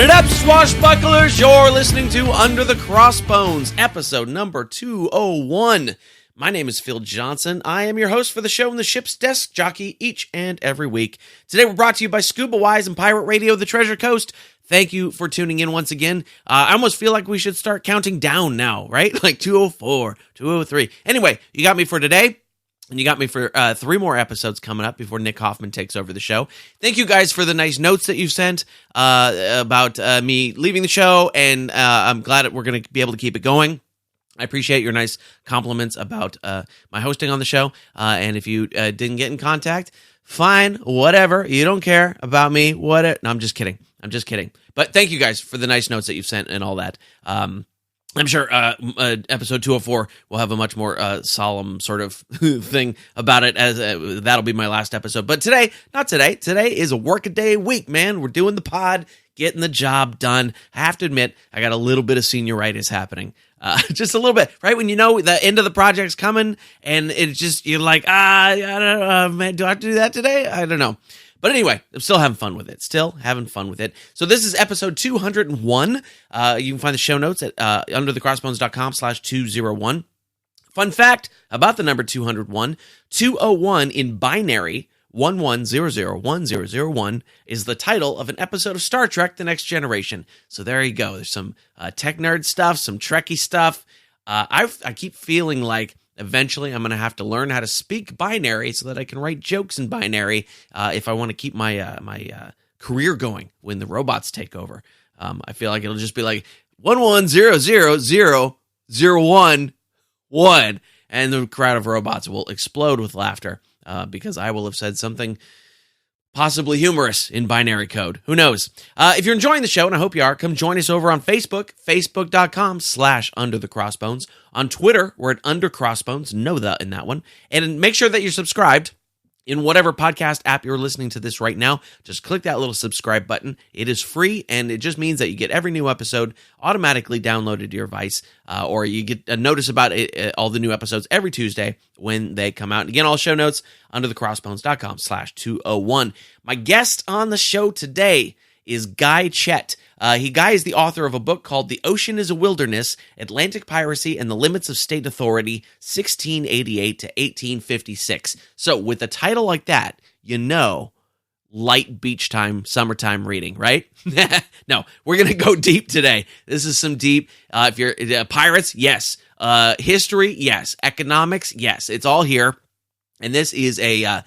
it up, swashbucklers! You're listening to Under the Crossbones, episode number 201. My name is Phil Johnson. I am your host for the show and the ship's desk jockey each and every week. Today we're brought to you by Scuba Wise and Pirate Radio, The Treasure Coast. Thank you for tuning in once again. I almost feel like we should start counting down now, right? Like 204, 203. Anyway, you got me for today. And you got me for 3 more episodes coming up before Nick Hoffman takes over the show. Thank you guys for the nice notes that you've sent about me leaving the show, and I'm glad that we're going to be able to keep it going. I appreciate your nice compliments about my hosting on the show, and if you didn't get in contact, fine, whatever. You don't care about me, No, I'm just kidding. But thank you guys for the nice notes that you've sent and all that. I'm sure episode 204 will have a much more solemn sort of thing about it, as that'll be my last episode. But today, not today. Today is a workaday week, man. We're doing the pod, getting the job done. I have to admit, I got a little bit of senioritis happening. Just a little bit, right? When you know the end of the project's coming, and it's just, you're like, I don't know, man, do I have to do that today? I don't know. But anyway, I'm still having fun with it. So this is episode 201. You can find the show notes at underthecrossbones.com/201. Fun fact about the number 201, 201 in binary, 11001001 is the title of an episode of Star Trek: The Next Generation. So there you go. There's some tech nerd stuff, some Trekkie stuff. I keep feeling like eventually I'm going to have to learn how to speak binary so that I can write jokes in binary if I want to keep my career going when the robots take over. I feel like it'll just be like 11000011, and the crowd of robots will explode with laughter because I will have said something possibly humorous in binary code. Who knows? If you're enjoying the show, and I hope you are, come join us over on Facebook, facebook.com/underthecrossbones. On Twitter, we're at undercrossbones, know that in that one. And make sure that you're subscribed in whatever podcast app you're listening to this right now. Just click that little subscribe button. It is free, and it just means that you get every new episode automatically downloaded to your device, or you get a notice about all the new episodes every Tuesday when they come out. And again, all show notes, underthecrossbones.com/201. My guest on the show today is Guy Chet. Guy is the author of a book called The Ocean is a Wilderness, Atlantic Piracy and the Limits of State Authority, 1688 to 1856. So with a title like that, you know, light beach time, summertime reading, right? No, we're going to go deep today. This is some deep, if you're pirates, yes. History, yes. Economics, yes. It's all here. And this is a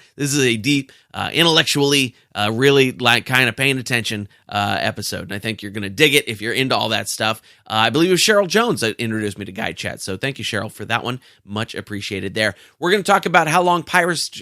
deep, intellectually, really like kind of paying attention episode. And I think you're going to dig it if you're into all that stuff. I believe it was Cheryl Jones that introduced me to Guy Chet. So thank you, Cheryl, for that one. Much appreciated there. We're going to talk about how long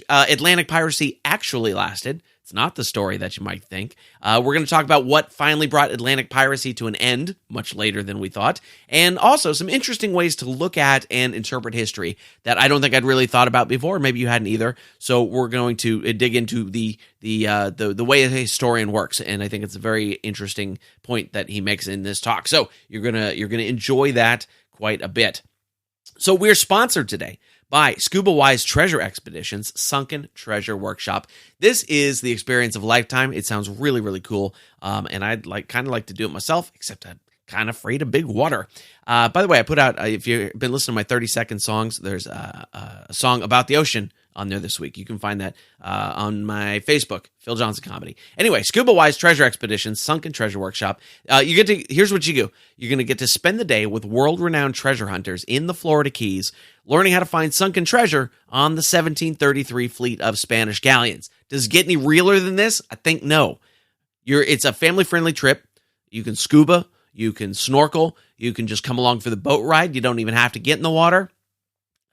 Atlantic piracy actually lasted. It's not the story that you might think. We're going to talk about what finally brought Atlantic piracy to an end, much later than we thought, and also some interesting ways to look at and interpret history that I don't think I'd really thought about before. Maybe you hadn't either. So we're going to dig into the way a historian works, and I think it's a very interesting point that he makes in this talk. So you're gonna enjoy that quite a bit. So we're sponsored today by Scuba Wise Treasure Expeditions, Sunken Treasure Workshop. This is the experience of a lifetime. It sounds really, really cool, and I'd kind of like to do it myself, except I'm kind of afraid of big water. By the way, I put out, if you've been listening to my 30-second songs, there's a song about the ocean on there this week. You can find that on my Facebook, Phil Johnson Comedy. Anyway, Scuba Wise Treasure Expeditions, Sunken Treasure Workshop. Here's what you do. You're going to get to spend the day with world-renowned treasure hunters in the Florida Keys, learning how to find sunken treasure on the 1733 fleet of Spanish galleons. Does it get any realer than this? I think no. It's a family-friendly trip. You can scuba, you can snorkel, you can just come along for the boat ride. You don't even have to get in the water.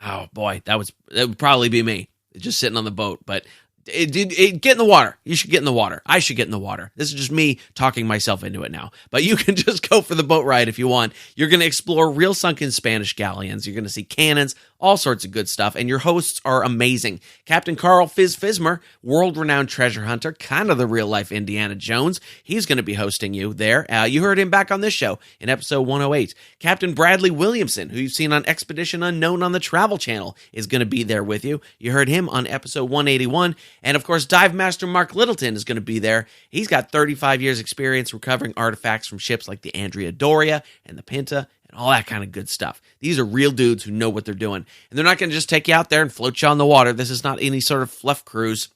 Oh boy, that would probably be me, just sitting on the boat. But get in the water. You should get in the water. I should get in the water. This is just me talking myself into it now. But you can just go for the boat ride if you want. You're going to explore real sunken Spanish galleons. You're going to see cannons, all sorts of good stuff. And your hosts are amazing. Captain Carl Fizz Fizmer, world-renowned treasure hunter, kind of the real-life Indiana Jones. He's going to be hosting you there. You heard him back on this show in episode 108. Captain Bradley Williamson, who you've seen on Expedition Unknown on the Travel Channel, is going to be there with you. You heard him on episode 181. And, of course, Dive Master Mark Littleton is going to be there. He's got 35 years experience recovering artifacts from ships like the Andrea Doria and the Pinta and all that kind of good stuff. These are real dudes who know what they're doing. And they're not going to just take you out there and float you on the water. This is not any sort of fluff cruise.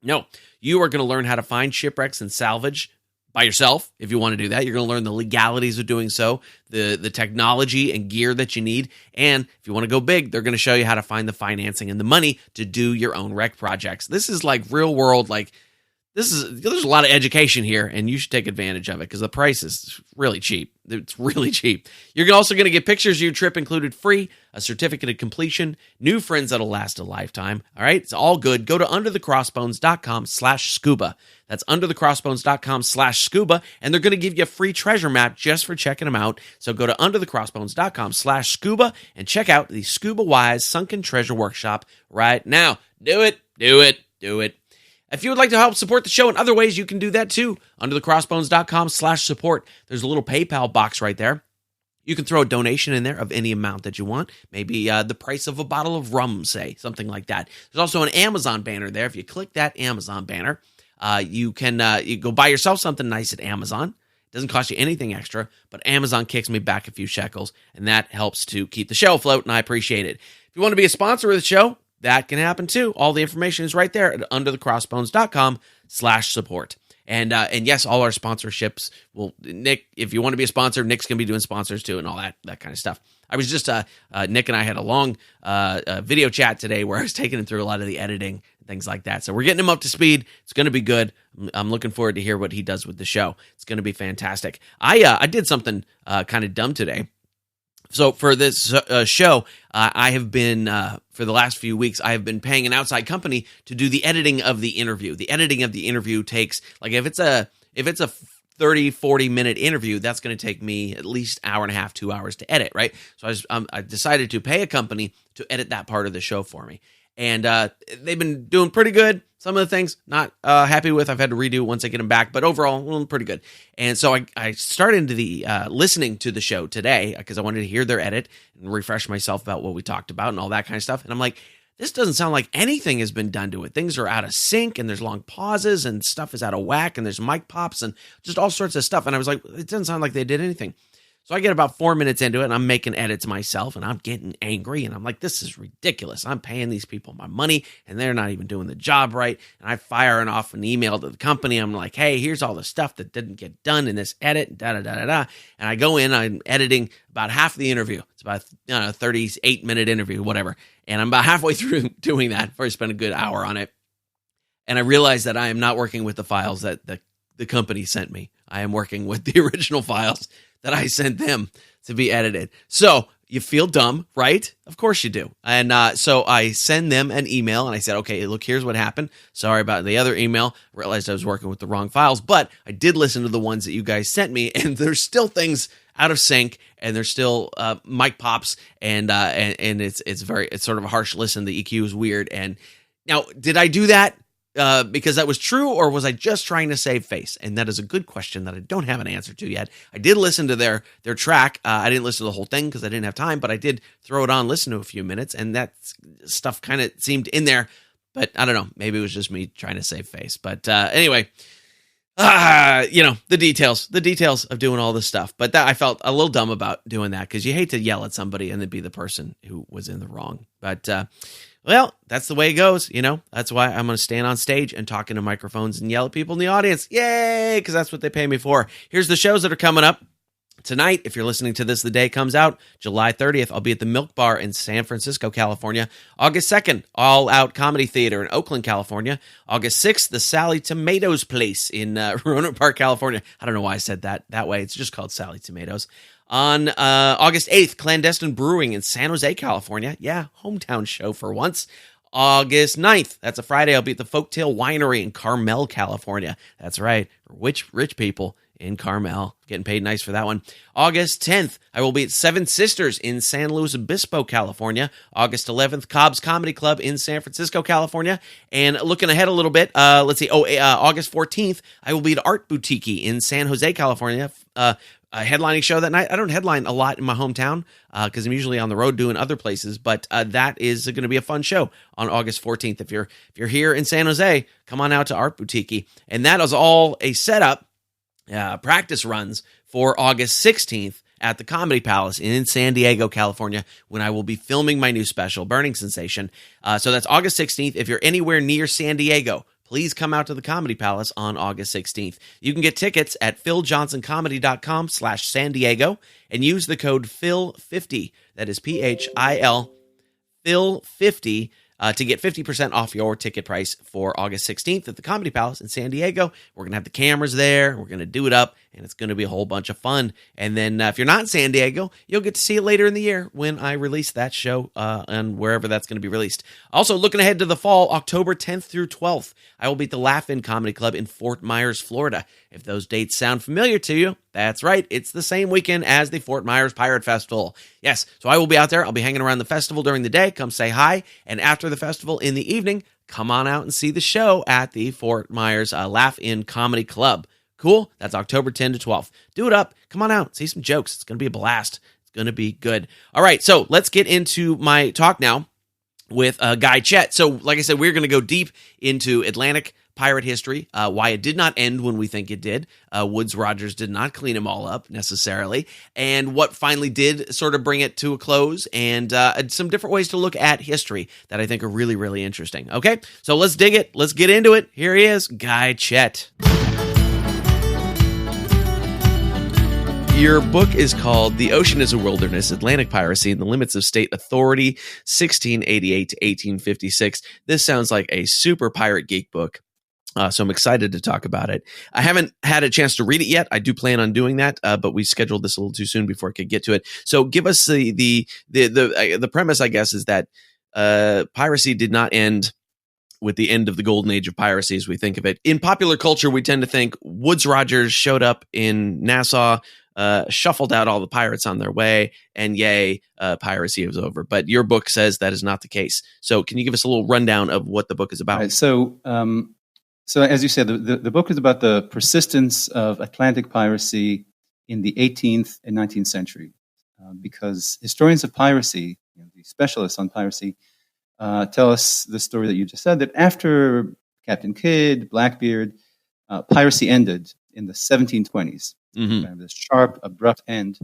No, you are going to learn how to find shipwrecks and salvage by yourself if you want to do that. You're going to learn the legalities of doing so, the technology and gear that you need. And if you want to go big, they're going to show you how to find the financing and the money to do your own wreck projects. This is like real world, there's a lot of education here, and you should take advantage of it because the price is really cheap. It's really cheap. You're also going to get pictures of your trip included free, a certificate of completion, new friends that'll last a lifetime. All right, it's all good. Go to underthecrossbones.com/scuba. That's underthecrossbones.com/scuba, and they're going to give you a free treasure map just for checking them out. So go to underthecrossbones.com/scuba and check out the Scuba Wise Sunken Treasure Workshop right now. Do it, do it, do it. If you would like to help support the show in other ways, you can do that too. Underthecrossbones.com/support. There's a little PayPal box right there. You can throw a donation in there of any amount that you want. Maybe the price of a bottle of rum, say, something like that. There's also an Amazon banner there. If you click that Amazon banner, you can you go buy yourself something nice at Amazon. It doesn't cost you anything extra, but Amazon kicks me back a few shekels, and that helps to keep the show afloat, and I appreciate it. If you want to be a sponsor of the show, that can happen too. All the information is right there at underthecrossbones.com/support. And yes, all our sponsorships will, Nick, if you want to be a sponsor, Nick's going to be doing sponsors too and all that kind of stuff. I was just, Nick and I had a long video chat today where I was taking him through a lot of the editing and things like that. So we're getting him up to speed. It's going to be good. I'm looking forward to hear what he does with the show. It's going to be fantastic. I did something kind of dumb today. So for this show, I have been, for the last few weeks, I have been paying an outside company to do the editing of the interview. The editing of the interview takes, like if it's a 30, 40-minute interview, that's going to take me at least hour and a half, 2 hours to edit, right? So I decided to pay a company to edit that part of the show for me. And they've been doing pretty good. Some of the things not happy with. I've had to redo once I get them back, but overall, well, pretty good. And so I started into the listening to the show today because I wanted to hear their edit and refresh myself about what we talked about and all that kind of stuff. And I'm like, this doesn't sound like anything has been done to it. Things are out of sync, and there's long pauses, and stuff is out of whack, and there's mic pops, and just all sorts of stuff. And I was like, it doesn't sound like they did anything. So I get about 4 minutes into it, and I'm making edits myself, and I'm getting angry, and I'm like, this is ridiculous. I'm paying these people my money, and they're not even doing the job right. And I fire off an email to the company. I'm like, hey, here's all the stuff that didn't get done in this edit, da-da-da-da-da. And I go in, I'm editing about half the interview. It's about a 38-minute interview, whatever. And I'm about halfway through doing that before I spend a good hour on it. And I realize that I am not working with the files that the company sent me. I am working with the original files that I sent them to be edited. So you feel dumb, right? Of course you do. And so I send them an email, and I said, okay, look, here's what happened. Sorry about the other email. Realized I was working with the wrong files, but I did listen to the ones that you guys sent me, and there's still things out of sync, and there's still mic pops, and it's sort of a harsh listen. The EQ is weird. And now, did I do that because that was true, or was I just trying to save face? And that is a good question that I don't have an answer to yet. I did listen to their track. I didn't listen to the whole thing because I didn't have time, but I did throw it on, listen to a few minutes, and that stuff kind of seemed in there. But I don't know. Maybe it was just me trying to save face. But anyway, the details of doing all this stuff. But I felt a little dumb about doing that because you hate to yell at somebody and then be the person who was in the wrong. But well, that's the way it goes, That's why I'm going to stand on stage and talk into microphones and yell at people in the audience. Yay, because that's what they pay me for. Here's the shows that are coming up. Tonight, if you're listening to this the day it comes out, July 30th, I'll be at the Milk Bar in San Francisco, California. August 2nd, All Out Comedy Theater in Oakland, California. August 6th, the Sally Tomatoes Place in Roanoke Park, California. I don't know why I said that way. It's just called Sally Tomatoes. On August 8th, Clandestine Brewing in San Jose, California. Yeah, hometown show for once. August 9th, that's a Friday, I'll be at the Folktale Winery in Carmel, California. That's right, rich people in Carmel. Getting paid nice for that one. August 10th, I will be at Seven Sisters in San Luis Obispo, California. August 11th, Cobb's Comedy Club in San Francisco, California. And looking ahead a little bit, August 14th, I will be at Art Boutique in San Jose, California. A headlining show that night. I don't headline a lot in my hometown because I'm usually on the road doing other places, but that is going to be a fun show on August 14th. If you're here in San Jose, come on out to Art Boutique. And that is all a setup, practice runs for August 16th at the Comedy Palace in San Diego, California, when I will be filming my new special, Burning Sensation. So that's August 16th. If you're anywhere near San Diego, please come out to the Comedy Palace on August 16th. You can get tickets at philjohnsоncomedy.com/San Diego and use the code PHIL50. That is PHIL, PHIL50, to get 50% off your ticket price for August 16th at the Comedy Palace in San Diego. We're going to have the cameras there. We're going to do it up, and it's going to be a whole bunch of fun. And then if you're not in San Diego, you'll get to see it later in the year when I release that show and wherever that's going to be released. Also, looking ahead to the fall, October 10th through 12th, I will be at the Laugh-In Comedy Club in Fort Myers, Florida. If those dates sound familiar to you, that's right. It's the same weekend as the Fort Myers Pirate Festival. Yes, so I will be out there. I'll be hanging around the festival during the day. Come say hi. And after the festival in the evening, come on out and see the show at the Fort Myers Laugh-In Comedy Club. Cool? That's October 10 to 12th. Do it up. Come on out. See some jokes. It's going to be a blast. It's going to be good. All right, so let's get into my talk now with Guy Chet. So, like I said, we're going to go deep into Atlantic pirate history, why it did not end when we think it did. Woodes Rogers did not clean them all up necessarily, and what finally did sort of bring it to a close, and some different ways to look at history that I think are really, really interesting. Okay, so let's dig it. Let's get into it. Here he is, Guy Chet. Your book is called The Ocean is a Wilderness, Atlantic Piracy and the Limits of State Authority, 1688 to 1856. This sounds like a super pirate geek book. So I'm excited to talk about it. I haven't had a chance to read it yet. I do plan on doing that, but we scheduled this a little too soon before I could get to it. So give us the premise, I guess, is that piracy did not end with the end of the golden age of piracy as we think of it. In popular culture, we tend to think Woodes Rogers showed up in Nassau, shuffled out all the pirates on their way, and yay, piracy was over. But your book says that is not the case. So can you give us a little rundown of what the book is about? Right, so as you said, the book is about the persistence of Atlantic piracy in the 18th and 19th century, because historians of piracy, the specialists on piracy, tell us the story that you just said, that after Captain Kidd, Blackbeard, piracy ended in the 1720s. Mm-hmm. Kind of this sharp, abrupt end,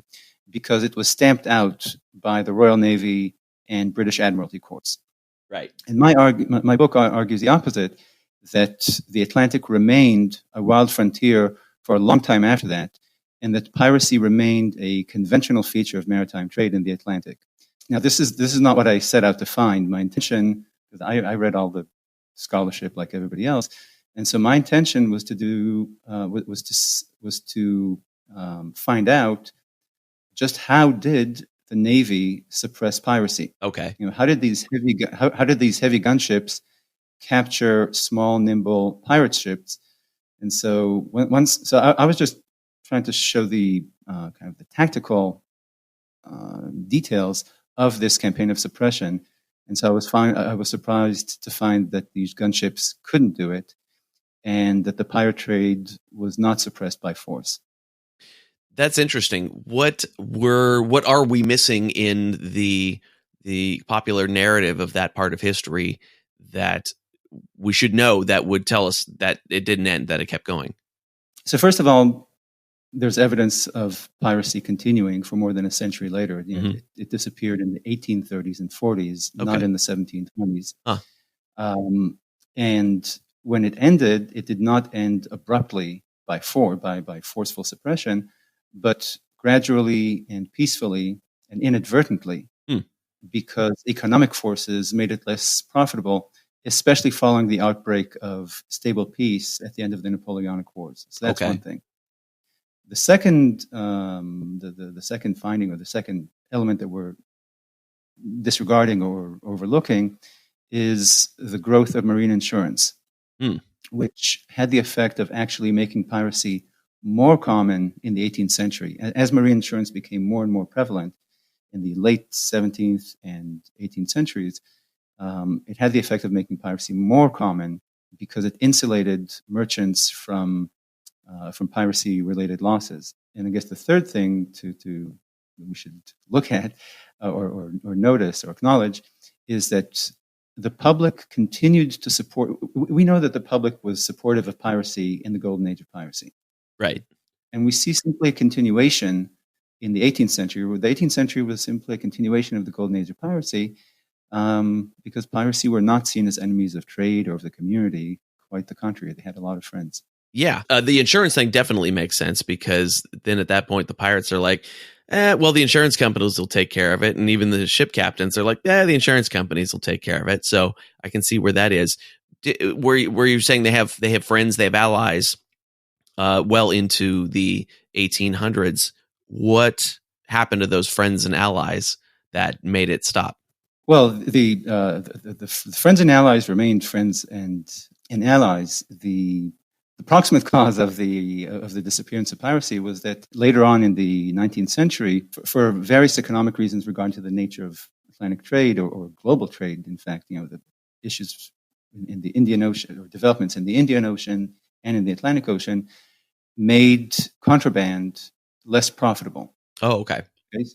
because it was stamped out by the Royal Navy and British Admiralty courts. Right. And my book argues the opposite, that the Atlantic remained a wild frontier for a long time after that, and that piracy remained a conventional feature of maritime trade in the Atlantic. Now, this is not what I set out to find. My intention, because I read all the scholarship like everybody else, and so my intention was to find out just how did the Navy suppress piracy. Okay. How did these heavy gunships capture small, nimble pirate ships? And so I was just trying to show the kind of the tactical details of this campaign of suppression. And so I was surprised to find that these gunships couldn't do it, and that the pirate trade was not suppressed by force. That's interesting. What are we missing in the popular narrative of that part of history that we should know that would tell us that it didn't end, that it kept going? So first of all, there's evidence of piracy continuing for more than a century later. Mm-hmm. It disappeared in the 1830s and 40s, Okay. not in the 1720s. Huh. And when it ended, it did not end abruptly by forceful suppression, but gradually and peacefully and inadvertently, because economic forces made it less profitable, especially following the outbreak of stable peace at the end of the Napoleonic Wars. So that's one thing. The second, the second finding, or the second element that we're disregarding or overlooking, is the growth of marine insurance, which had the effect of actually making piracy more common in the 18th century. As marine insurance became more and more prevalent in the late 17th and 18th centuries, it had the effect of making piracy more common because it insulated merchants from piracy-related losses. And I guess the third thing to we should look at or notice or acknowledge is that the public continued to support. We know that the public was supportive of piracy in the golden age of piracy. Right. And we see simply a continuation in the 18th century, where the 18th century was simply a continuation of the golden age of piracy, because piracy were not seen as enemies of trade or of the community. Quite the contrary, they had a lot of friends. Yeah, the insurance thing definitely makes sense, because then at that point the pirates are like, well, the insurance companies will take care of it. And even the ship captains are like, the insurance companies will take care of it. So I can see where that is. Were you saying they have friends, they have allies well into the 1800s? What happened to those friends and allies that made it stop? Well, the friends and allies remained friends and allies. The proximate cause of the disappearance of piracy was that later on in the 19th century, for various economic reasons regarding to the nature of Atlantic trade or global trade, in fact, the issues in the Indian Ocean, or developments in the Indian Ocean and in the Atlantic Ocean, made contraband less profitable. Oh, okay.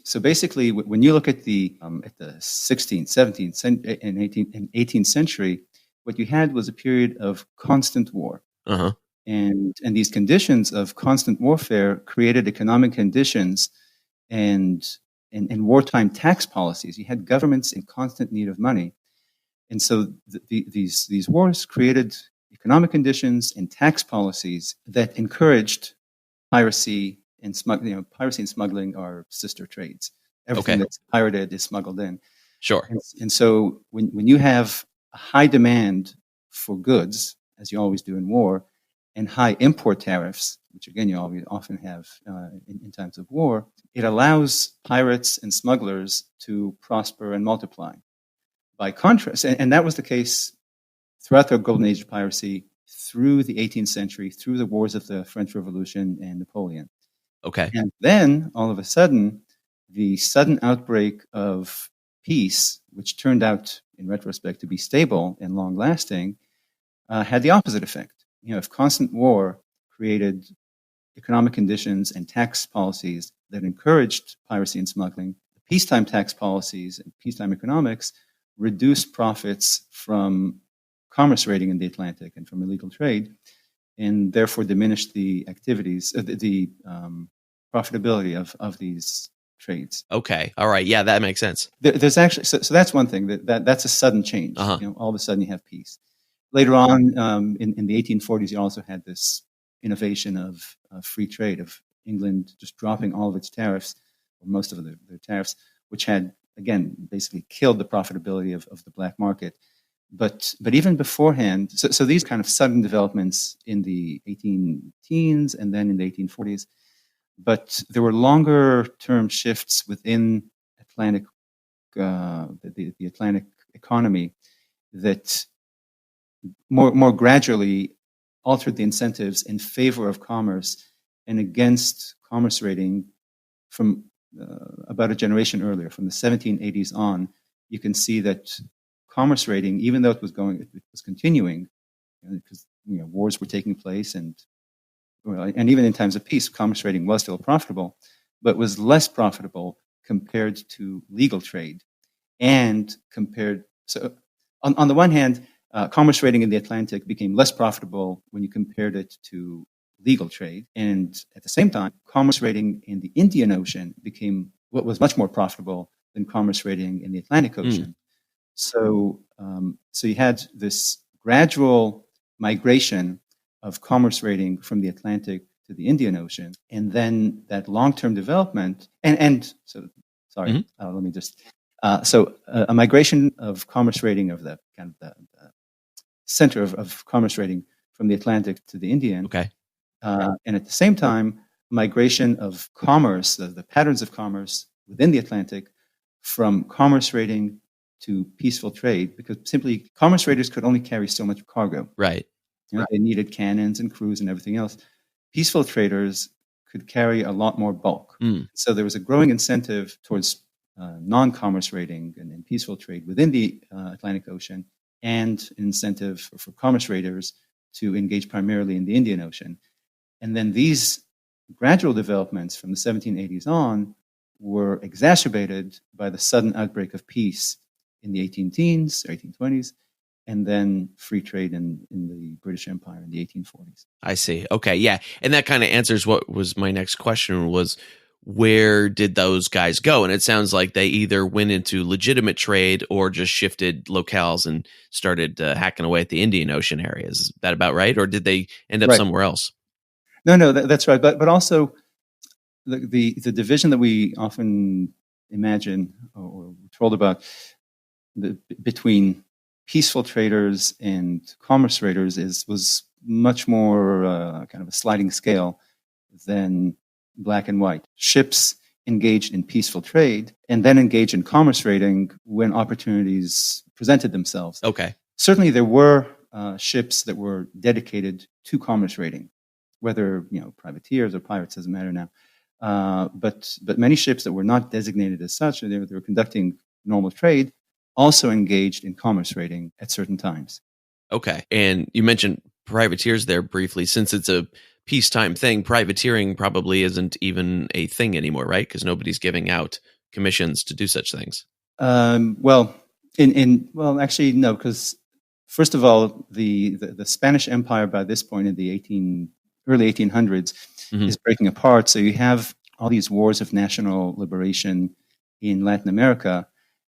So basically, when you look at the 16th, 17th, and 18th century, what you had was a period of constant war. Uh-huh. And these conditions of constant warfare created economic conditions and wartime tax policies. You had governments in constant need of money. And so these wars created economic conditions and tax policies that encouraged piracy and smuggling. Piracy and smuggling are sister trades. Everything that's pirated is smuggled in. Sure. And so when you have a high demand for goods, as you always do in war, and high import tariffs, which again you often have in times of war, it allows pirates and smugglers to prosper and multiply. By contrast, and that was the case throughout the golden age of piracy, through the 18th century, through the wars of the French Revolution and Napoleon. Okay. And then, all of a sudden, the sudden outbreak of peace, which turned out, in retrospect, to be stable and long-lasting, had the opposite effect. If constant war created economic conditions and tax policies that encouraged piracy and smuggling, peacetime tax policies and peacetime economics reduced profits from commerce raiding in the Atlantic and from illegal trade, and therefore diminished the activities, the profitability of these trades. Okay. All right. Yeah, that makes sense. There's actually, so that's one thing, that's a sudden change. Uh-huh. All of a sudden you have peace. Later on, in the 1840s, you also had this innovation of free trade, of England just dropping all of its tariffs, or most of their tariffs, which had, again, basically killed the profitability of the black market. But even beforehand, so these kind of sudden developments in the 18 teens and then in the 1840s, but there were longer term shifts within Atlantic, the Atlantic economy that more gradually altered the incentives in favor of commerce and against commerce raiding from about a generation earlier, from the 1780s on. You can see that commerce raiding, even though it was continuing, because wars were taking place, and even in times of peace, commerce raiding was still profitable, but was less profitable compared to legal trade, and compared. So, on the one hand, commerce raiding in the Atlantic became less profitable when you compared it to legal trade, and at the same time, commerce raiding in the Indian Ocean became what was much more profitable than commerce raiding in the Atlantic Ocean. So you had this gradual migration of commerce raiding from the Atlantic to the Indian Ocean, and then that long-term development, and so sorry, let me just a migration of commerce raiding of the kind of the center of commerce raiding from the Atlantic to the Indian. Okay, and at the same time, migration of commerce, the patterns of commerce within the Atlantic, from commerce raiding to peaceful trade, because simply commerce raiders could only carry so much cargo. Right. They needed cannons and crews and everything else. peaceful traders could carry a lot more bulk. Mm. So there was a growing incentive towards non-commerce raiding and peaceful trade within the Atlantic Ocean, and an incentive for commerce raiders to engage primarily in the Indian Ocean. And then these gradual developments from the 1780s on were exacerbated by the sudden outbreak of peace in the 18-teens, 1820s, and then free trade in the British Empire in the 1840s. I see. Okay, yeah. And that kind of answers what was my next question was, where did those guys go? And it sounds like they either went into legitimate trade or just shifted locales and started hacking away at the Indian Ocean areas. Is that about right? Or did they end up somewhere else? No, that's right. But also the division that we often imagine or told about between peaceful traders and commerce raiders was much more kind of a sliding scale than black and white. Ships engaged in peaceful trade and then engaged in commerce raiding when opportunities presented themselves. Okay. Certainly there were ships that were dedicated to commerce raiding, whether privateers or pirates, doesn't matter now. But many ships that were not designated as such, they were conducting normal trade, also engaged in commerce raiding at certain times. Okay. And you mentioned privateers there briefly. Since it's a peacetime thing, privateering probably isn't even a thing anymore, right? Because nobody's giving out commissions to do such things. Well, actually, no, because first of all, the Spanish Empire by this point in the early 1800s is breaking apart. So you have all these wars of national liberation in Latin America,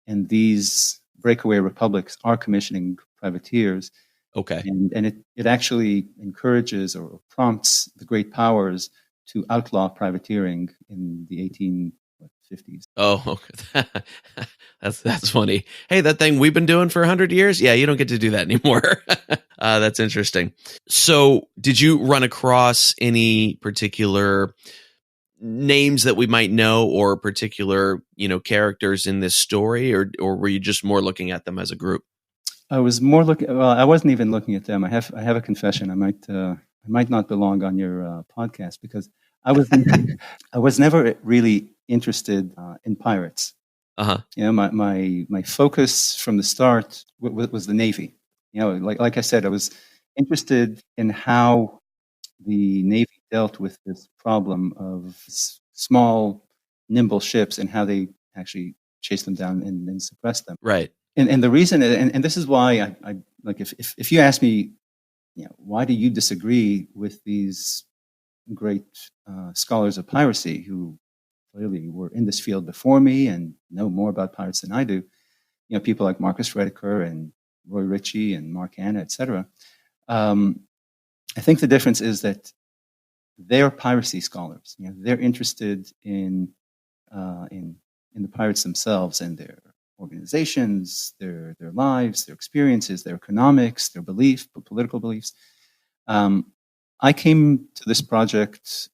and these breakaway republics are commissioning privateers. Okay. And it actually encourages or prompts the great powers to outlaw privateering in the 1850s. Oh, okay. That's funny. Hey, that thing we've been doing for 100 years? Yeah, you don't get to do that anymore. That's interesting. So did you run across any particular names that we might know or particular, characters in this story, or were you just more looking at them as a group? I was more looking. Well, I wasn't even looking at them. I have a confession. I might not belong on your podcast because I was never really interested in pirates. My focus from the start was the Navy. Like I said, I was interested in how the Navy dealt with this problem of small, nimble ships and how they actually chased them down and suppressed them. Right. And the reason, and this is why I like, if you ask me, why do you disagree with these great scholars of piracy who clearly were in this field before me and know more about pirates than I do, people like Marcus Rediker and Roy Ritchie and Mark Hanna, etc. I think the difference is that they're piracy scholars. They're interested in the pirates themselves and their organizations, their lives, their experiences, their economics, their political beliefs. I came to this project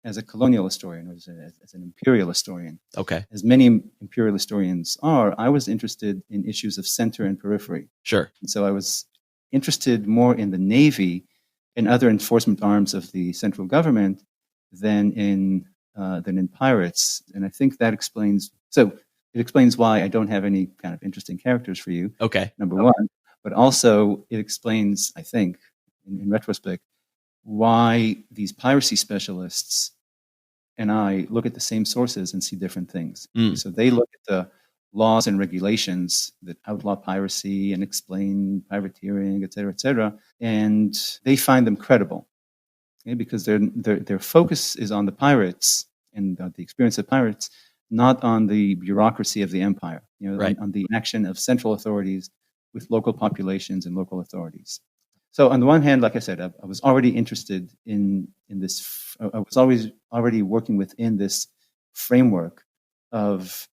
as a colonial historian, as an imperial historian. Okay. As many imperial historians are, I was interested in issues of center and periphery. Sure. And so I was interested more in the Navy and other enforcement arms of the central government than in pirates. And I think that explains. So it explains why I don't have any kind of interesting characters for you. Okay. Number one, but also it explains, I think, in retrospect, why these piracy specialists and I look at the same sources and see different things. So they look at the laws and regulations that outlaw piracy and explain privateering, et cetera, and they find them credible, because their focus is on the pirates and the experience of pirates, not on the bureaucracy of the empire, right. on the action of central authorities with local populations and local authorities. So on the one hand, like I said, I was already interested in this. I was always already working within this framework of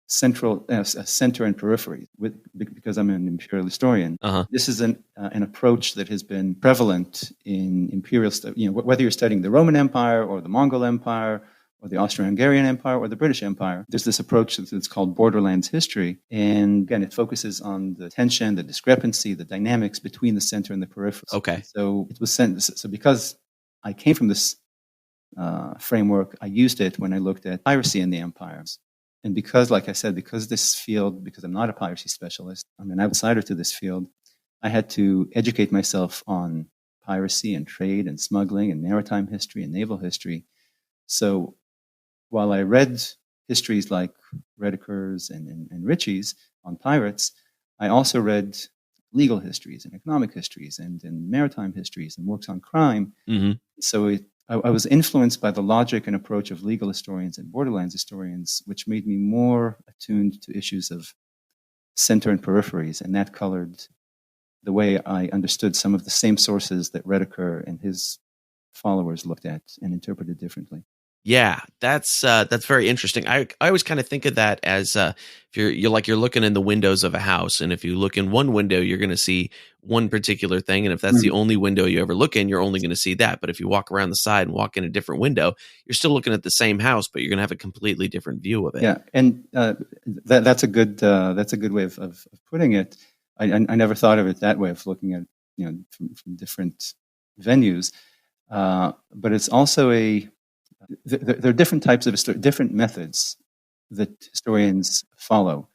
center and periphery, because I'm an imperial historian. This is an approach that has been prevalent in imperial study. Whether you're studying the Roman Empire or the Mongol Empire or the Austro-Hungarian Empire or the British Empire, there's this approach that's called borderlands history. And again, it focuses on the tension, the discrepancy, the dynamics between the center and the periphery. Okay. So it was sent. So because I came from this framework. I used it when I looked at piracy in the empires. And because, like I said, because I'm not a piracy specialist, I'm an outsider to this field, I had to educate myself on piracy and trade and smuggling and maritime history and naval history. So while I read histories like Redeker's and Ritchie's on pirates, I also read legal histories and economic histories and maritime histories and works on crime. Mm-hmm. So I was influenced by the logic and approach of legal historians and borderlands historians, which made me more attuned to issues of center and peripheries, and that colored the way I understood some of the same sources that Redeker and his followers looked at and interpreted differently. Yeah, that's very interesting. I always kind of think of that as if you're looking in the windows of a house, and if you look in one window, you're going to see one particular thing, and if that's the only window you ever look in, you're only going to see that. But if you walk around the side and walk in a different window, you're still looking at the same house, but you're going to have a completely different view of it. Yeah, and that's a good way of putting it. I never thought of it that way, of looking at from different venues, but it's also there are different types of different methods that historians follow.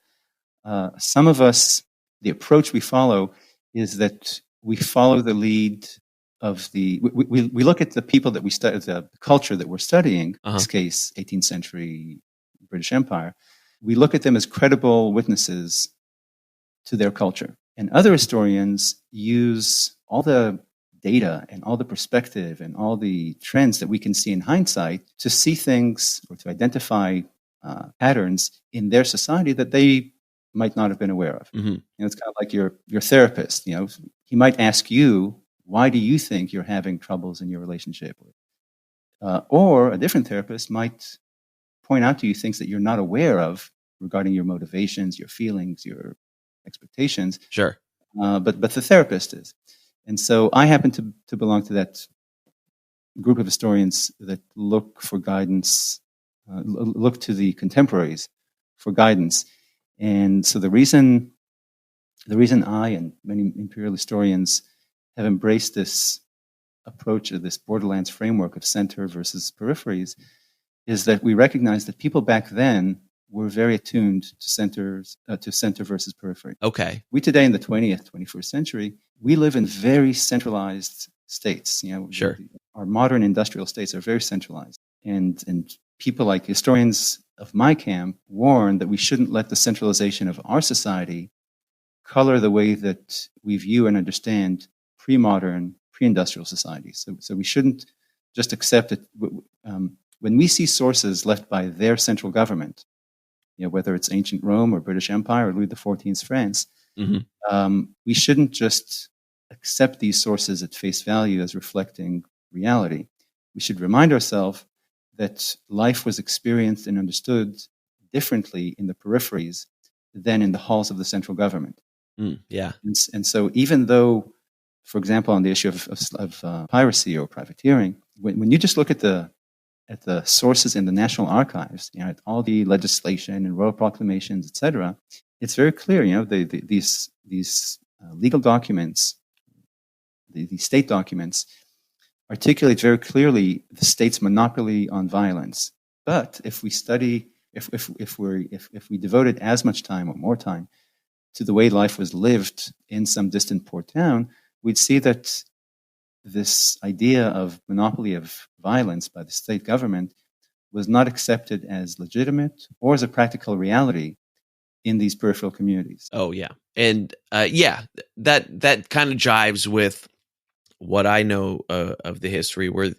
Some of us, the approach we follow is that we follow the lead of we look at the people that we study, the culture that we're studying, in this case, 18th century British Empire. We look at them as credible witnesses to their culture. And other historians use all the data and all the perspective and all the trends that we can see in hindsight to see things or to identify patterns in their society that they might not have been aware of. Mm-hmm. It's kind of like your therapist. He might ask you, why do you think you're having troubles in your relationship? Or a different therapist might point out to you things that you're not aware of regarding your motivations, your feelings, your expectations. Sure. But the therapist is. And so I happen to belong to that group of historians that look for guidance, look to the contemporaries for guidance. And so the reason I and many imperial historians have embraced this approach of this borderlands framework of center versus peripheries is that we recognize that people back then were very attuned to center versus periphery. Okay. We today in the 21st century, we live in very centralized states. Sure. Our modern industrial states are very centralized. And people like historians of my camp warn that we shouldn't let the centralization of our society color the way that we view and understand pre-modern, pre-industrial societies. So we shouldn't just accept it. When we see sources left by their central government, whether it's ancient Rome or British Empire or Louis XIV's France, we shouldn't just accept these sources at face value as reflecting reality. We should remind ourselves that life was experienced and understood differently in the peripheries than in the halls of the central government. Yeah. And so even though, for example, on the issue of piracy or privateering, when you just look at the sources in the National Archives, at all the legislation and royal proclamations, etc., it's very clear. These legal documents, the state documents, articulate very clearly the state's monopoly on violence. But if we study, if we devoted as much time or more time to the way life was lived in some distant port town, we'd see that this idea of monopoly of violence by the state government was not accepted as legitimate or as a practical reality in these peripheral communities. Oh, yeah. And that kind of jives with what I know of the history, where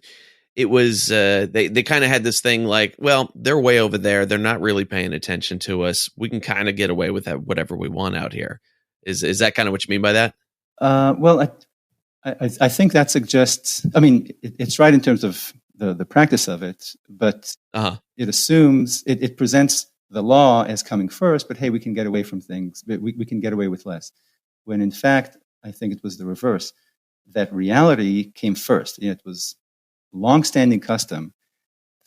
it was they kind of had this thing like, well, they're way over there. They're not really paying attention to us. We can kind of get away with that, whatever we want out here. Is that kind of what you mean by that? Well, I think that suggests, it's right in terms of the practice of it, but it assumes, it presents the law as coming first, but hey, we can get away from things, we can get away with less. When in fact, I think it was the reverse, that reality came first. It was long-standing custom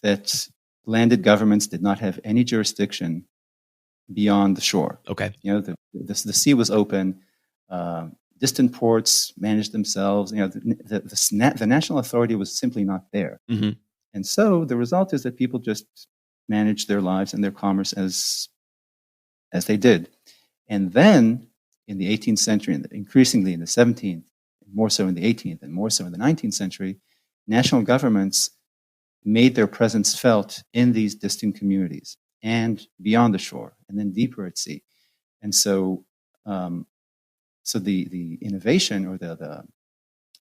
that landed governments did not have any jurisdiction beyond the shore. Okay. The sea was open. distant ports managed themselves. The national authority was simply not there. Mm-hmm. And so the result is that people just managed their lives and their commerce as they did. And then in the 18th century, and increasingly in the 17th, more so in the 18th, and more so in the 19th century, national governments made their presence felt in these distant communities and beyond the shore, and then deeper at sea. And so, the innovation, or the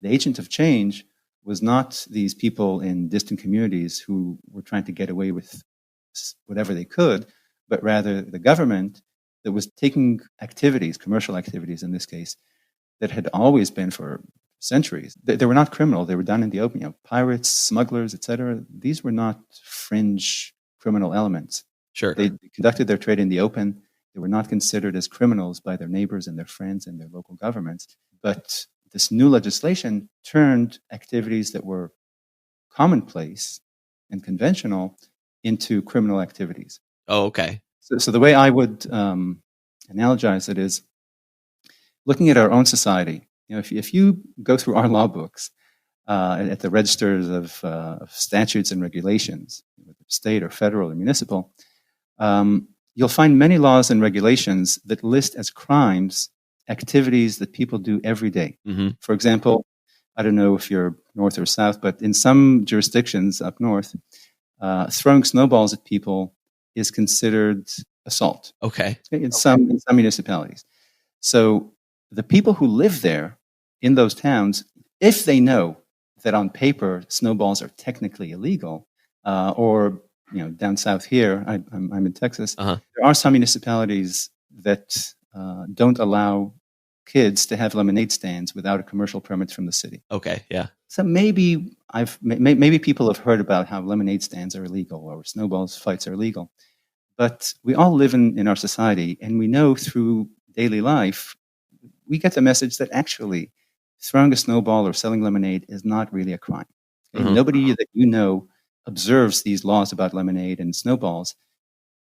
agent of change, was not these people in distant communities who were trying to get away with whatever they could, but rather the government that was taking activities, commercial activities in this case, that had always been for centuries. They were not criminal. They were done in the open. Pirates, smugglers, etc. These were not fringe criminal elements. Sure. They conducted their trade in the open. They were not considered as criminals by their neighbors and their friends and their local governments. But this new legislation turned activities that were commonplace and conventional into criminal activities. Oh, okay. So the way I would analogize it is looking at our own society. If you go through our law books at the registers of statutes and regulations, state or federal or municipal, you'll find many laws and regulations that list as crimes activities that people do every day. Mm-hmm. For example, I don't know if you're north or south, but in some jurisdictions up north, throwing snowballs at people is considered assault. Okay. In some municipalities. So the people who live there in those towns, if they know that on paper snowballs are technically illegal, or down south here, I'm in Texas, Uh-huh. there are some municipalities that don't allow kids to have lemonade stands without a commercial permit from the city. Okay, yeah. So maybe maybe people have heard about how lemonade stands are illegal or snowballs fights are illegal, but we all live in our society, and we know through daily life, we get the message that actually throwing a snowball or selling lemonade is not really a crime. Okay? Mm-hmm. Nobody that observes these laws about lemonade and snowballs.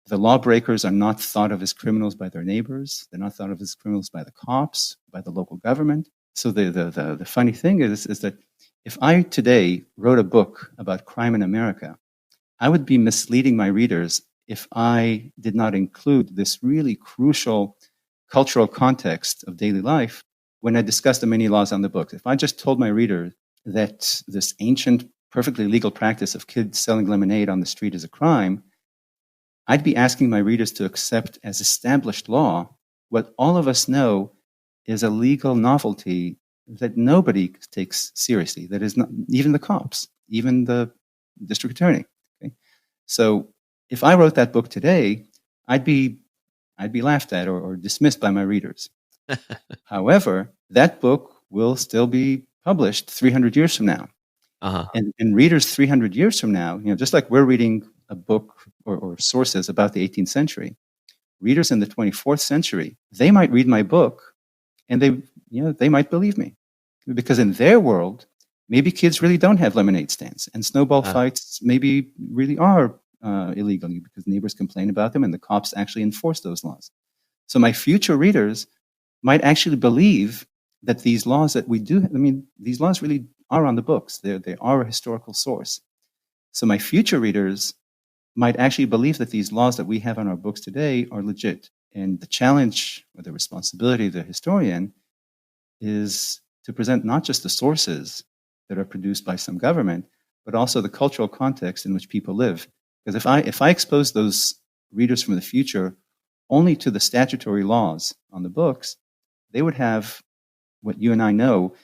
The lawbreakers are not thought of as criminals by their neighbors. They're not thought of as criminals by the cops, by the local government. So the funny thing is that if I today wrote a book about crime in America, I would be misleading my readers if I did not include this really crucial cultural context of daily life when I discuss the many laws on the books. If I just told my reader that this ancient, perfectly legal practice of kids selling lemonade on the street is a crime, I'd be asking my readers to accept as established law what all of us know is a legal novelty that nobody takes seriously, that is not even the cops, even the district attorney. Okay? So if I wrote that book today, I'd be laughed at or dismissed by my readers. However, that book will still be published 300 years from now. Uh-huh. And readers 300 years from now, just like we're reading a book or sources about the 18th century, readers in the 24th century, they might read my book and they might believe me. Because in their world, maybe kids really don't have lemonade stands, and snowball fights maybe really are illegal because neighbors complain about them and the cops actually enforce those laws. So my future readers might actually believe that these laws that we do, these laws really are on the books. They are a historical source. So my future readers might actually believe that these laws that we have on our books today are legit. And the challenge or the responsibility of the historian is to present not just the sources that are produced by some government, but also the cultural context in which people live. Because if I expose those readers from the future only to the statutory laws on the books, they would have what you and I know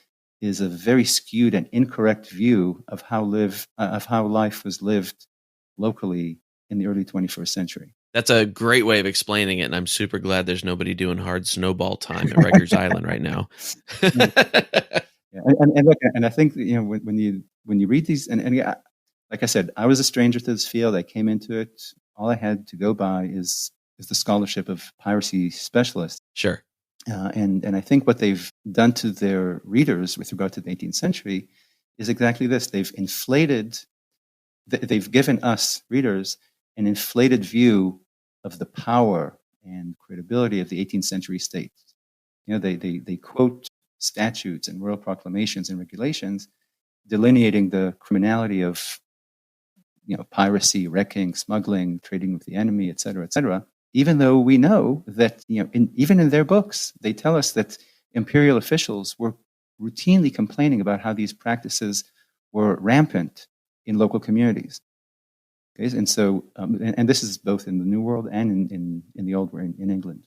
is a very skewed and incorrect view of how life was lived locally in the early 21st century. That's a great way of explaining it, and I'm super glad there's nobody doing hard snowball time at Rikers Island right now. Yeah. And I think when you read these, and like I said, I was a stranger to this field. I came into it. All I had to go by is the scholarship of piracy specialists. Sure. And I think what they've done to their readers with regard to the 18th century is exactly this. They've given us readers an inflated view of the power and credibility of the 18th century state. They quote statutes and royal proclamations and regulations delineating the criminality of piracy, wrecking, smuggling, trading with the enemy, et cetera, even though we know that, even in their books, they tell us that imperial officials were routinely complaining about how these practices were rampant in local communities. Okay? And so, and this is both in the New World and in the Old World, in England.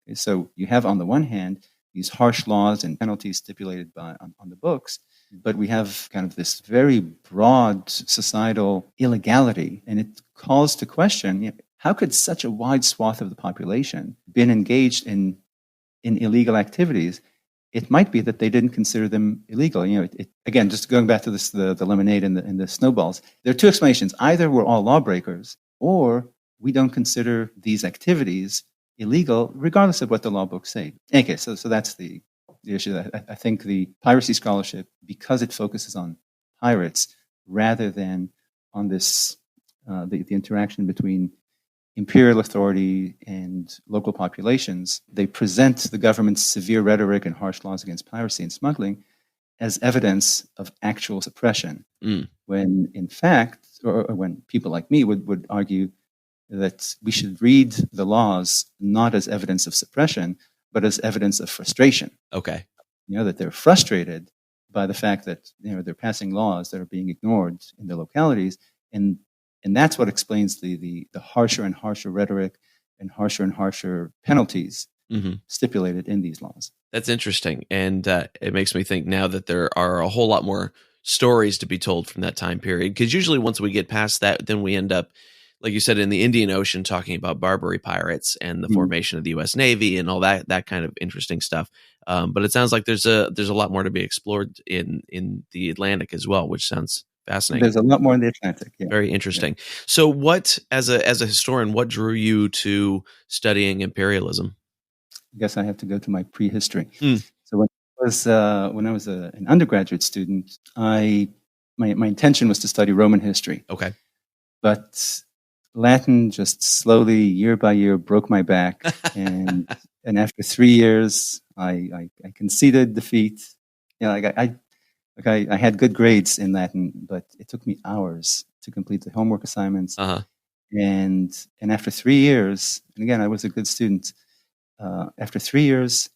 Okay? So you have, on the one hand, these harsh laws and penalties stipulated on the books, but we have kind of this very broad societal illegality, and it calls to question, how could such a wide swath of the population been engaged in illegal activities? It might be that they didn't consider them illegal. Again, just going back to this, the lemonade and the snowballs, there are two explanations. Either we're all lawbreakers, or we don't consider these activities illegal, regardless of what the law books say. Okay, so that's the issue. I think the piracy scholarship, because it focuses on pirates rather than on this the interaction between imperial authority and local populations, they present the government's severe rhetoric and harsh laws against piracy and smuggling as evidence of actual suppression, when in fact, or when people like me would argue that we should read the laws not as evidence of suppression, but as evidence of frustration. Okay. That they're frustrated by the fact that they're passing laws that are being ignored in their localities, and that's what explains the harsher and harsher rhetoric and harsher penalties stipulated in these laws. That's interesting, and it makes me think now that there are a whole lot more stories to be told from that time period, because usually once we get past that, then we end up, like you said, in the Indian Ocean, talking about Barbary pirates and the formation of the U.S. Navy and all that kind of interesting stuff. But it sounds like there's a lot more to be explored in the Atlantic as well, which sounds fascinating. There's a lot more in the Atlantic. Yeah. Very interesting. Yeah. So, what, as a historian, what drew you to studying imperialism? I guess I have to go to my prehistory. So when I was an undergraduate student, my intention was to study Roman history. Okay, but Latin just slowly, year by year, broke my back, and after 3 years, I conceded defeat. I had good grades in Latin, but it took me hours to complete the homework assignments. And after 3 years, and again, I was a good student. After 3 years,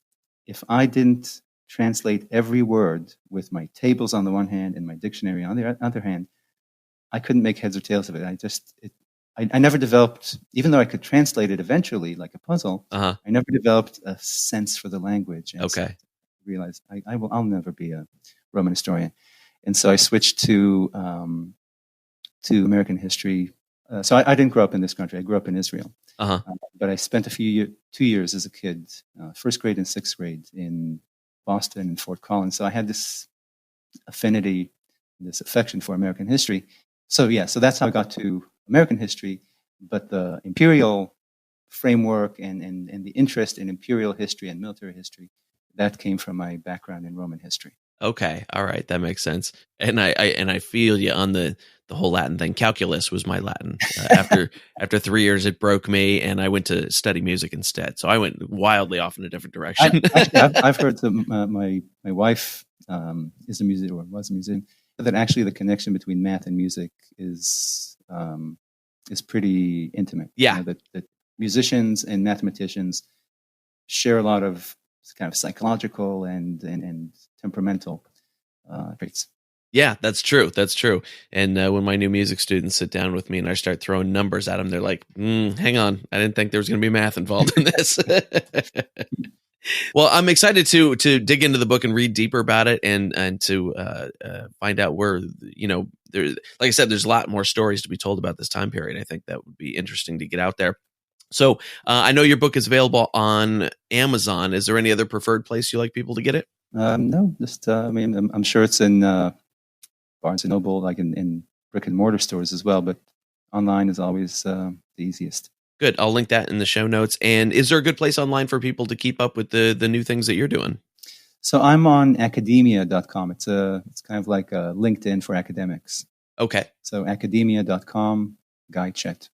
if I didn't translate every word with my tables on the one hand and my dictionary on the other hand, I couldn't make heads or tails of it. I never developed, even though I could translate it eventually like a puzzle, I never developed a sense for the language. And so I realized I'll never be a Roman historian. And so I switched to American history. So I didn't grow up in this country. I grew up in Israel. But I spent 2 years as a kid, first grade and sixth grade in Boston and Fort Collins. So I had this affinity, this affection for American history. So that's how I got to American history. But the imperial framework and the interest in imperial history and military history, that came from my background in Roman history. Okay, all right, that makes sense. And I feel you on the whole Latin thing. Calculus was my Latin. After 3 years, it broke me, and I went to study music instead. So I went wildly off in a different direction. I've heard my wife is a musician, or was a musician, that actually the connection between math and music is pretty intimate. Yeah, that musicians and mathematicians share a lot of kind of psychological and temperamental traits. Yeah, that's true. That's true. And when my new music students sit down with me and I start throwing numbers at them, they're like, hang on, I didn't think there was going to be math involved in this. Well, I'm excited to dig into the book and read deeper about it and to find out where, there, like I said, there's a lot more stories to be told about this time period. I think that would be interesting to get out there. So I know your book is available on Amazon. Is there any other preferred place you like people to get it? No, just, I'm sure it's in Barnes & Noble, like in brick and mortar stores as well, but online is always the easiest. Good. I'll link that in the show notes. And is there a good place online for people to keep up with the new things that you're doing? So I'm on academia.com. It's kind of like a LinkedIn for academics. Okay. So academia.com, Guy Chet.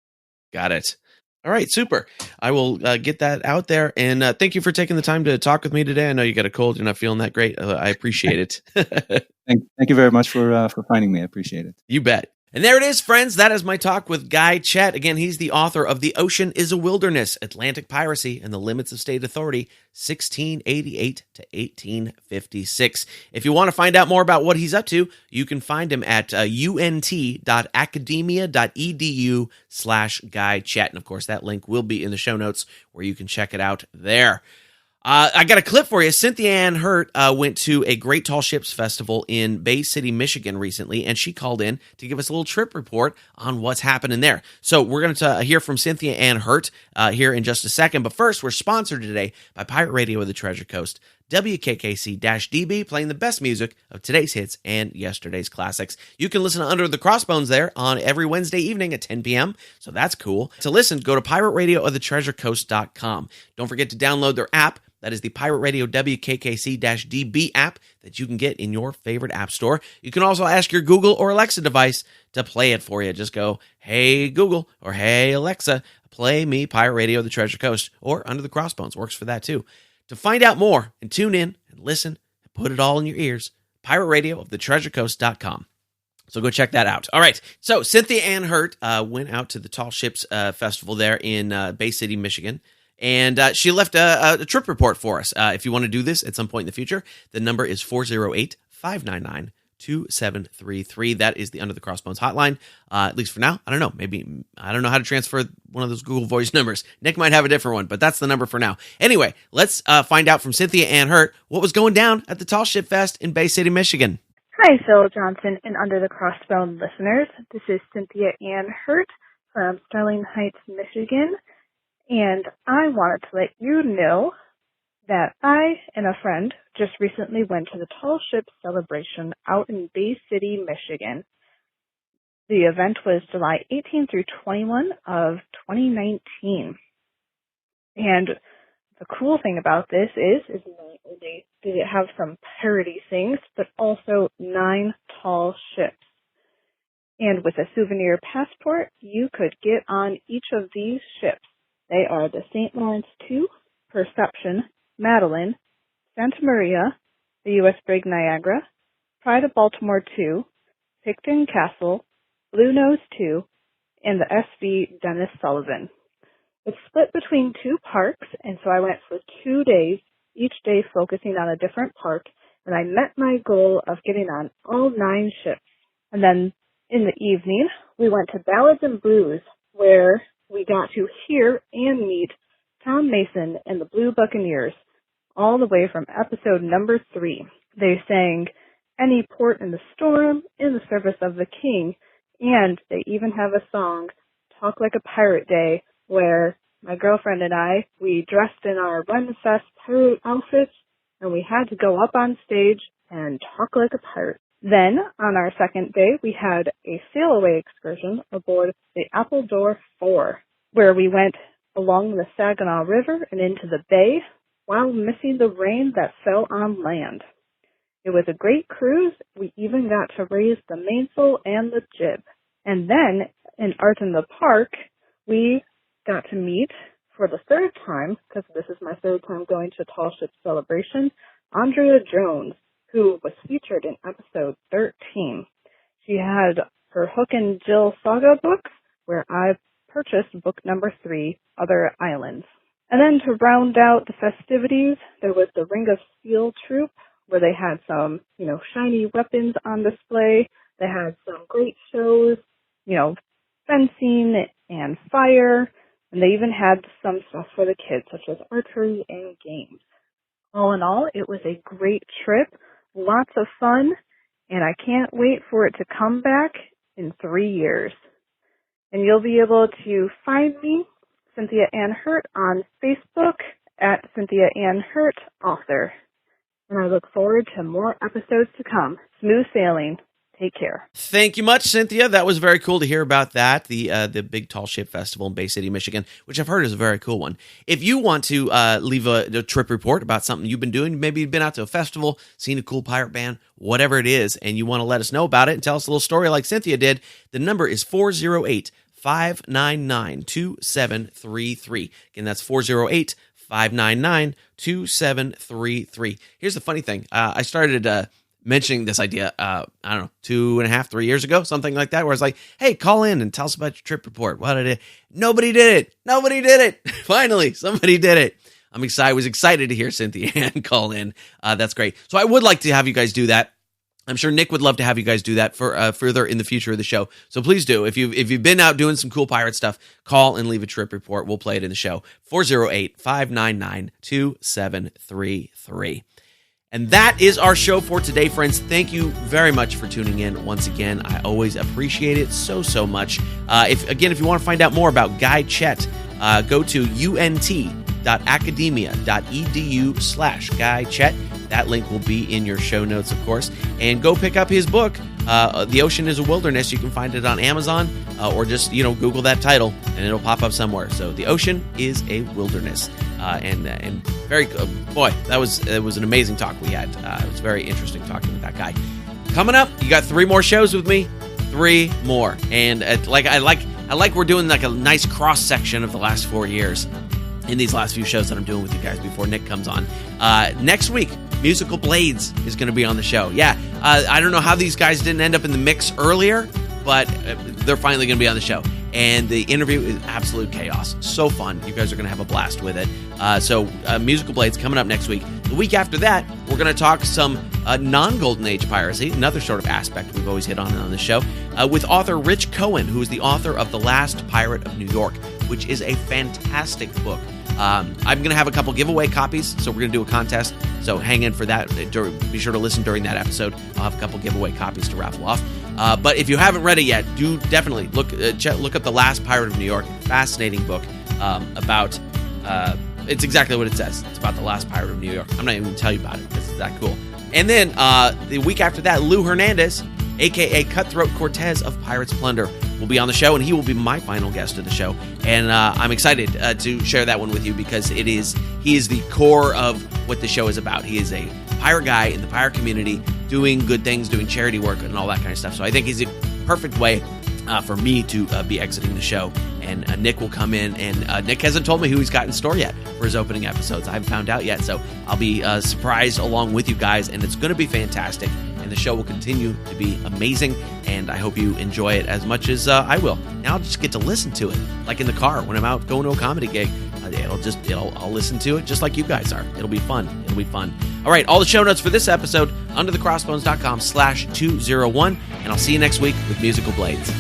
Got it. All right, super. I will get that out there. And thank you for taking the time to talk with me today. I know you got a cold. You're not feeling that great. I appreciate it. Thank you very much for finding me. I appreciate it. You bet. And there it is, friends. That is my talk with Guy Chet. Again, he's the author of The Ocean is a Wilderness, Atlantic Piracy and the Limits of State Authority, 1688 to 1856. If you want to find out more about what he's up to, you can find him at unt.academia.edu/Guy Chet. And of course, that link will be in the show notes where you can check it out there. I got a clip for you. Cynthia Ann Hurt went to a Great Tall Ships Festival in Bay City, Michigan recently, and she called in to give us a little trip report on what's happening there. So we're going to hear from Cynthia Ann Hurt here in just a second. But first, we're sponsored today by Pirate Radio of the Treasure Coast, WKKC-DB, playing the best music of today's hits and yesterday's classics. You can listen to Under the Crossbones there on every Wednesday evening at 10 p.m., so that's cool. To listen, go to pirateradioofthetreasurecoast.com. Don't forget to download their app. That is the Pirate Radio WKKC-DB app that you can get in your favorite app store. You can also ask your Google or Alexa device to play it for you. Just go, hey Google, or hey Alexa, play me Pirate Radio of the Treasure Coast, or Under the Crossbones. Works for that too. To find out more and tune in and listen and put it all in your ears, pirateradioofthetreasurecoast.com. So go check that out. All right. So Cynthia Ann Hurt went out to the Tall Ships Festival there in Bay City, Michigan. And she left a trip report for us. If you want to do this at some point in the future, the number is 408-599-2733. That is the Under the Crossbones hotline, at least for now. I don't know. Maybe I don't know how to transfer one of those Google Voice numbers. Nick might have a different one, but that's the number for now. Anyway, let's find out from Cynthia Ann Hurt what was going down at the Tall Ship Fest in Bay City, Michigan. Hi, Phil Johnson and Under the Crossbones listeners. This is Cynthia Ann Hurt from Sterling Heights, Michigan. And I wanted to let you know that I and a friend just recently went to the Tall Ship Celebration out in Bay City, Michigan. The event was July 18 through 21 of 2019. And the cool thing about this is not only did it have some parody things, but also 9 tall ships. And with a souvenir passport, you could get on each of these ships. They are the St. Lawrence II, Perception, Madeline, Santa Maria, the U.S. Brig Niagara, Pride of Baltimore II, Picton Castle, Blue Nose II, and the SV Dennis Sullivan. It's split between 2 parks, and so I went for 2 days, each day focusing on a different park, and I met my goal of getting on all 9 ships. And then in the evening, we went to Ballads and Blues, where we got to hear and meet Tom Mason and the Blue Buccaneers, all the way from episode number 3. They sang Any Port in the Storm, In the Service of the King, and they even have a song, Talk Like a Pirate Day, where my girlfriend and I, we dressed in our Run Fest pirate outfits, and we had to go up on stage and talk like a pirate. Then, on our second day, we had a sail-away excursion aboard the Appledore 4, where we went along the Saginaw River and into the bay while missing the rain that fell on land. It was a great cruise. We even got to raise the mainsail and the jib. And then, in Art in the Park, we got to meet, for the 3rd time, because this is my 3rd time going to Tall Ship Celebration, Andrea Jones, who was featured in episode 13. She had her Hook and Jill saga books, where I purchased book number 3, Other Islands. And then to round out the festivities, there was the Ring of Steel troupe, where they had some, shiny weapons on display. They had some great shows, fencing and fire, and they even had some stuff for the kids, such as archery and games. All in all, it was a great trip, lots of fun, and I can't wait for it to come back in 3 years. And you'll be able to find me, Cynthia Ann Hurt, on Facebook at Cynthia Ann Hurt Author. And I look forward to more episodes to come. Smooth sailing. Take care. Thank you much, Cynthia. That was very cool to hear about that, the Big Tall Ship Festival in Bay City, Michigan, which I've heard is a very cool one. If you want to leave a trip report about something you've been doing, maybe you've been out to a festival, seen a cool pirate band, whatever it is, and you want to let us know about it and tell us a little story like Cynthia did, the number is 408 408-599-2733. Again, that's 408-599-2733. Here's the funny thing. I started mentioning this idea, I don't know, 2.5, 3 years ago, something like that, where I was like, hey, call in and tell us about your trip report. What did it? Nobody did it. Finally, somebody did it. I was excited to hear Cynthia Ann call in. That's great. So I would like to have you guys do that. I'm sure Nick would love to have you guys do that for further in the future of the show. So please do. If you've been out doing some cool pirate stuff, call and leave a trip report. We'll play it in the show. 408-599-2733. And that is our show for today, friends. Thank you very much for tuning in once again. I always appreciate it so much. If you want to find out more about Guy Chet, go to unt.academia.edu/Guy Chet. That link will be in your show notes, of course. And go pick up his book, The Ocean is a Wilderness. You can find it on Amazon or just, Google that title and it'll pop up somewhere. So The Ocean is a Wilderness. And very, boy, it was an amazing talk we had. It was very interesting talking with that guy. Coming up, you got 3 more shows with me. 3 more. And I like we're doing like a nice cross section of the last 4 years in these last few shows that I'm doing with you guys before Nick comes on. Next week, Musical Blades is going to be on the show. Yeah, I don't know how these guys didn't end up in the mix earlier, but they're finally going to be on the show. And the interview is absolute chaos. So fun. You guys are going to have a blast with it. So Musical Blades coming up next week. The week after that, we're going to talk some non-Golden Age piracy, another sort of aspect we've always hit on this show, with author Rich Cohen, who is the author of The Last Pirate of New York, which is a fantastic book. I'm going to have a couple giveaway copies, so we're going to do a contest. So hang in for that. Be sure to listen during that episode. I'll have a couple giveaway copies to raffle off. But if you haven't read it yet, do definitely look up The Last Pirate of New York. Fascinating book about... it's exactly what it says. It's about the last pirate of New York. I'm not even going to tell you about it because it's that cool. And then the week after that, Lou Hernandez, a.k.a. Cutthroat Cortez of Pirates Plunder, will be on the show, and he will be my final guest of the show. And I'm excited to share that one with you because he is the core of what the show is about. He is a pirate guy in the pirate community doing good things, doing charity work, and all that kind of stuff. So I think he's a perfect way for me to be exiting the show. And Nick will come in, and Nick hasn't told me who he's got in store yet for his opening episodes. I haven't found out yet, so I'll be surprised along with you guys, and it's going to be fantastic. And the show will continue to be amazing, and I hope you enjoy it as much as I will. Now I'll just get to listen to it, like in the car when I'm out going to a comedy gig. I'll listen to it just like you guys are. It'll be fun. All right, all the show notes for this episode, underthecrossbones.com/201, and I'll see you next week with Musical Blades.